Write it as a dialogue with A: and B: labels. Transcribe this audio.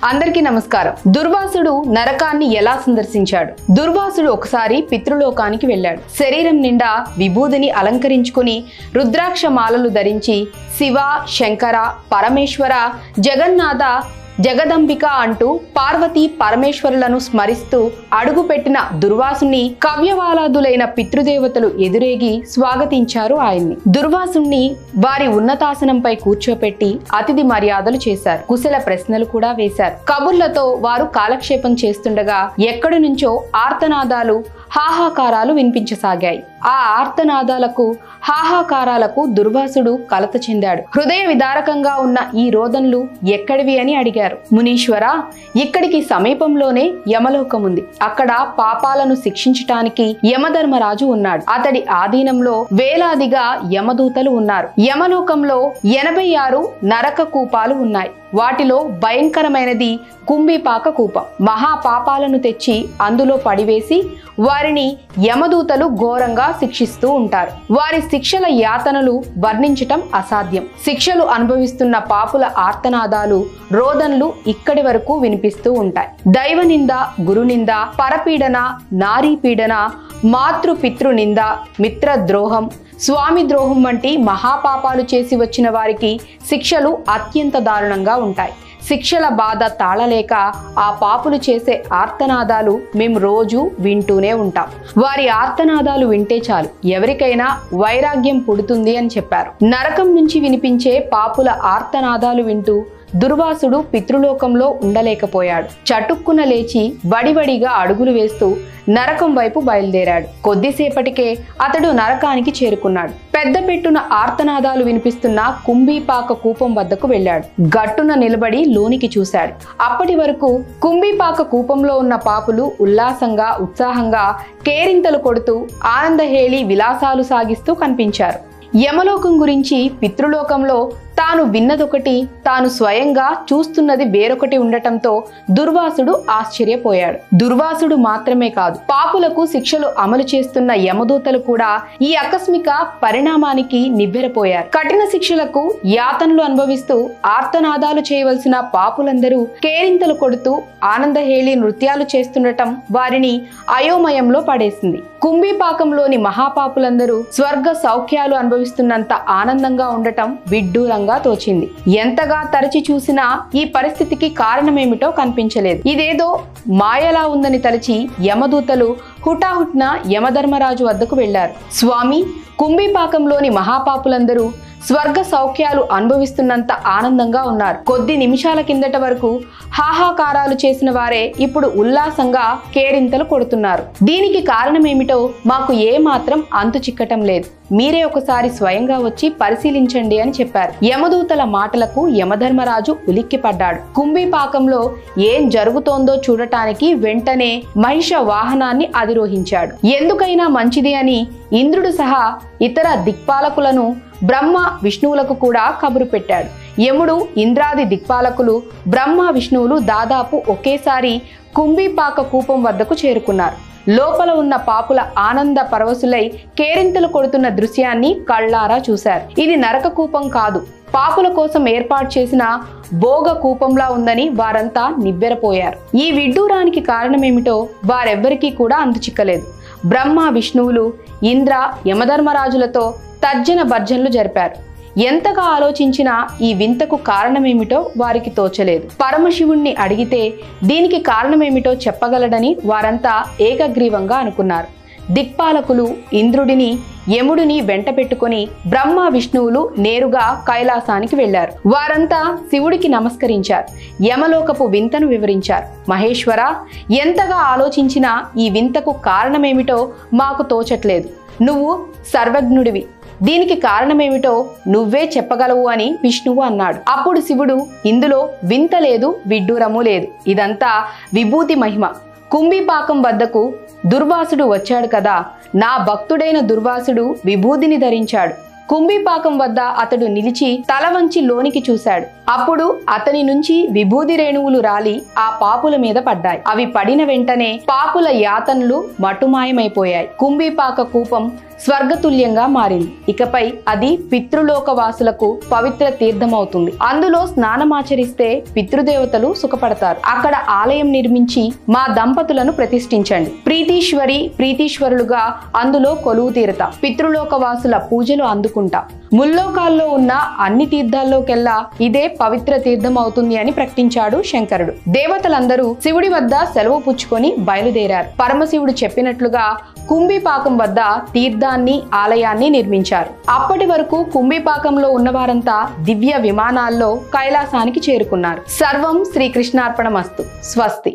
A: అందరికీ నమస్కారం. దుర్వాసుడు నరకాన్ని ఎలా సందర్శించాడు? దుర్వాసుడు ఒకసారి పితృలోకానికి వెళ్ళాడు. శరీరం నిండా విభూదిని అలంకరించుకుని రుద్రాక్ష మాలలు ధరించి శివ, శంకర, పరమేశ్వర, జగన్నాథ, జగదంబిక అంటూ పార్వతీ పరమేశ్వరులను స్మరిస్తూ అడుగుపెట్టిన దుర్వాసుని కవ్యవాలాదులైన పితృదేవతలు ఎదురేగి స్వాగతించారు ఆయన్ని. దుర్వాసుని వారి ఉన్నతాసనంపై కూర్చోపెట్టి అతిథి మర్యాదలు చేశారు. కుశల ప్రశ్నలు కూడా వేశారు. కబుర్లతో వారు కాలక్షేపం చేస్తుండగా ఎక్కడి నుంచో ఆర్తనాదాలు, హాహాకారాలు వినిపించసాగాయి. ఆ ఆర్తనాదాలకు, హాహాకారాలకు దుర్వాసుడు కలత చెందాడు. హృదయ విదారకంగా ఉన్న ఈ రోదనలు ఎక్కడివి అని అడిగారు. మునీశ్వర, ఇక్కడికి సమీపంలోనే యమలోకం ఉంది. అక్కడ పాపాలను శిక్షించటానికి యమధర్మరాజు ఉన్నాడు. అతడి ఆధీనంలో వేలాదిగా యమదూతలు ఉన్నారు. యమలోకంలో 86 నరక కూపాలు ఉన్నాయి. వాటిలో భయంకరమైనది కుంభీపాక కూపం. మహాపాపాలను తెచ్చి అందులో పడివేసి వారిని యమదూతలు ఘోరంగా శిక్షిస్తూ ఉంటారు. వారి శిక్షల యాతనలు వర్ణించటం అసాధ్యం. శిక్షలు అనుభవిస్తున్న పాపుల ఆర్తనాదాలు, రోదనలు ఇక్కడి వరకు వినిపిస్తూ ఉంటాయి. దైవనింద, గురునింద, పరపీడన, నారీపీడన, మాతృపితృనింద, మిత్రద్రోహం, స్వామి ద్రోహం వంటి మహాపాపాలు చేసి వచ్చిన వారికి శిక్షలు అత్యంత దారుణంగా ఉంటాయి. శిక్షల బాధ తాళలేక ఆ పాపులు చేసే ఆర్తనాదాలు మేము రోజు వింటూనే ఉంటాం. వారి ఆర్తనాదాలు వింటే చాలు ఎవరికైనా వైరాగ్యం పుడుతుంది అని చెప్పారు. నరకం నుంచి వినిపించే పాపుల ఆర్తనాదాలు వింటూ దుర్వాసుడు పితృలోకంలో ఉండలేకపోయాడు. చటుక్కున లేచి వడివడిగా అడుగులు వేస్తూ నరకం వైపు బయలుదేరాడు. కొద్దిసేపటికే అతడు నరకానికి చేరుకున్నాడు. పెద్ద పెట్టున ఆర్తనాదాలు వినిపిస్తున్న కుంభీపాక కూపం వద్దకు వెళ్ళాడు. గట్టున నిలబడి లోనికి చూశాడు. అప్పటి వరకు కుంభీపాక కూపంలో ఉన్న పాపులు ఉల్లాసంగా, ఉత్సాహంగా కేరింతలు కొడుతూ ఆనందహేళి విలాసాలు సాగిస్తూ కనిపించారు. యమలోకం గురించి పితృలోకంలో తాను విన్నదొకటి, తాను స్వయంగా చూస్తున్నది వేరొకటి ఉండటంతో దుర్వాసుడు ఆశ్చర్యపోయాడు. దుర్వాసుడు మాత్రమే కాదు, పాపులకు శిక్షలు అమలు చేస్తున్న యమదూతలు కూడా ఈ ఆకస్మిక పరిణామానికి నివ్వెరపోయారు. కఠిన శిక్షలకు యాతనలు అనుభవిస్తూ ఆర్తనాదాలు చేయవలసిన పాపులందరూ కేరింతలు కొడుతూ ఆనందహేళి నృత్యాలు చేస్తుండటం వారిని అయోమయంలో పడేసింది. కుంభీపాకంలోని మహాపాపులందరూ స్వర్గ సౌఖ్యాలు అనుభవిస్తున్నంత ఆనందంగా ఉండటం విడ్డూరంగా తోచింది. ఎంతగా తరచి చూసినా ఈ పరిస్థితికి కారణమేమిటో కనిపించలేదు. ఇదేదో మాయలా ఉందని తలచి యమదూతలు హుటాహుట్న యమధర్మరాజు వద్దకు వెళ్లారు. స్వామి, కుంభీపాకంలోని మహాపాపులందరూ స్వర్గ సౌఖ్యాలు అనుభవిస్తున్నంత ఆనందంగా ఉన్నారు. కొద్ది నిమిషాల కిందట వరకు హాహాకారాలు చేసిన వారే ఇప్పుడు ఉల్లాసంగా కేరింతలు కొడుతున్నారు. దీనికి కారణమేమిటో మాకు ఏమాత్రం అంతు చిక్కటం లేదు. మీరే ఒకసారి స్వయంగా వచ్చి పరిశీలించండి అని చెప్పారు. యమదూతల మాటలకు యమధర్మరాజు ఉలిక్కిపడ్డాడు. కుంభీపాకంలో ఏం జరుగుతోందో చూడటానికి వెంటనే మహిష వాహనాన్ని అధిరోహించాడు. ఎందుకైనా మంచిది అని ఇంద్రుడు సహా ఇతర దిక్పాలకులను, బ్రహ్మ, విష్ణువులకు కూడా కబురు పెట్టాడు. యముడు, ఇంద్రాది దిక్పాలకులు, బ్రహ్మ, విష్ణువులు దాదాపు ఒకేసారి కుంభీపాక కూపం వద్దకు చేరుకున్నారు. లోపల ఉన్న పాపుల ఆనంద పరవశులై కేరింతలు కొడుతున్న దృశ్యాన్ని కళ్ళారా చూశారు. ఇది నరక కూపం కాదు, పాపుల కోసం ఏర్పాటు చేసిన భోగ కూపంలా ఉందని వారంతా నివ్వెరపోయారు. ఈ విడ్డూరానికి కారణమేమిటో వారెవ్వరికీ కూడా అంతుచిక్కలేదు. బ్రహ్మ, విష్ణువులు, ఇంద్ర, యమధర్మరాజులతో తర్జన భర్జనలు జరిపారు. ఎంతగా ఆలోచించినా ఈ వింతకు కారణమేమిటో వారికి తోచలేదు. పరమశివుణ్ణి అడిగితే దీనికి కారణమేమిటో చెప్పగలడని వారంతా ఏకగ్రీవంగా అనుకున్నారు. దిక్పాలకులు ఇంద్రుడిని, యముడిని వెంట పెట్టుకుని బ్రహ్మ, విష్ణువులు నేరుగా కైలాసానికి వెళ్లారు. వారంతా శివుడికి నమస్కరించారు. యమలోకపు వింతను వివరించారు. మహేశ్వర, ఎంతగా ఆలోచించినా ఈ వింతకు కారణమేమిటో మాకు తోచట్లేదు. నువ్వు సర్వజ్ఞుడివి, దీనికి కారణమేమిటో నువ్వే చెప్పగలవు అని విష్ణువు అన్నాడు. అప్పుడు శివుడు, ఇందులో వింత లేదు, విడ్డూరము లేదు, ఇదంతా విభూతి మహిమ. కుంభీపాకం వద్దకు దుర్వాసుడు వచ్చాడు కదా, నా భక్తుడైన దుర్వాసుడు విభూతిని ధరించాడు. కుంభీపాకం వద్ద అతడు నిలిచి తల వంచి లోనికి చూశాడు. అప్పుడు అతని నుంచి విభూది రేణువులు రాలి ఆ పాపుల మీద పడ్డాయి. అవి పడిన వెంటనే పాపుల యాతనలు మటుమాయమైపోయాయి. కుంభీపాక కూపం స్వర్గతుల్యంగా మారింది. ఇకపై అది పితృలోకవాసులకు పవిత్ర తీర్థమవుతుంది. అందులో స్నానమాచరిస్తే పితృదేవతలు సుఖపడతారు. అక్కడ ఆలయం నిర్మించి మా దంపతులను ప్రతిష్ఠించండి. ప్రీతీశ్వరులుగా అందులో కొలువు తీరతా. పితృలోకవాసుల పూజలు అందుకుంటా. ముల్లోకాల్లో ఉన్న అన్ని తీర్థాల్లోకెల్లా ఇదే పవిత్ర తీర్థం అవుతుంది అని ప్రకటించాడు శంకరుడు. దేవతలందరూ శివుడి వద్ద సెలవు పుచ్చుకొని బయలుదేరారు. పరమశివుడు చెప్పినట్లుగా కుంభిపాకం వద్ద తీర్థాన్ని, ఆలయాన్ని నిర్మించారు. అప్పటి వరకు కుంభిపాకంలో ఉన్నవారంతా దివ్య విమానాల్లో కైలాసానికి చేరుకున్నారు. సర్వం శ్రీకృష్ణార్పణమస్తు. స్వస్తి.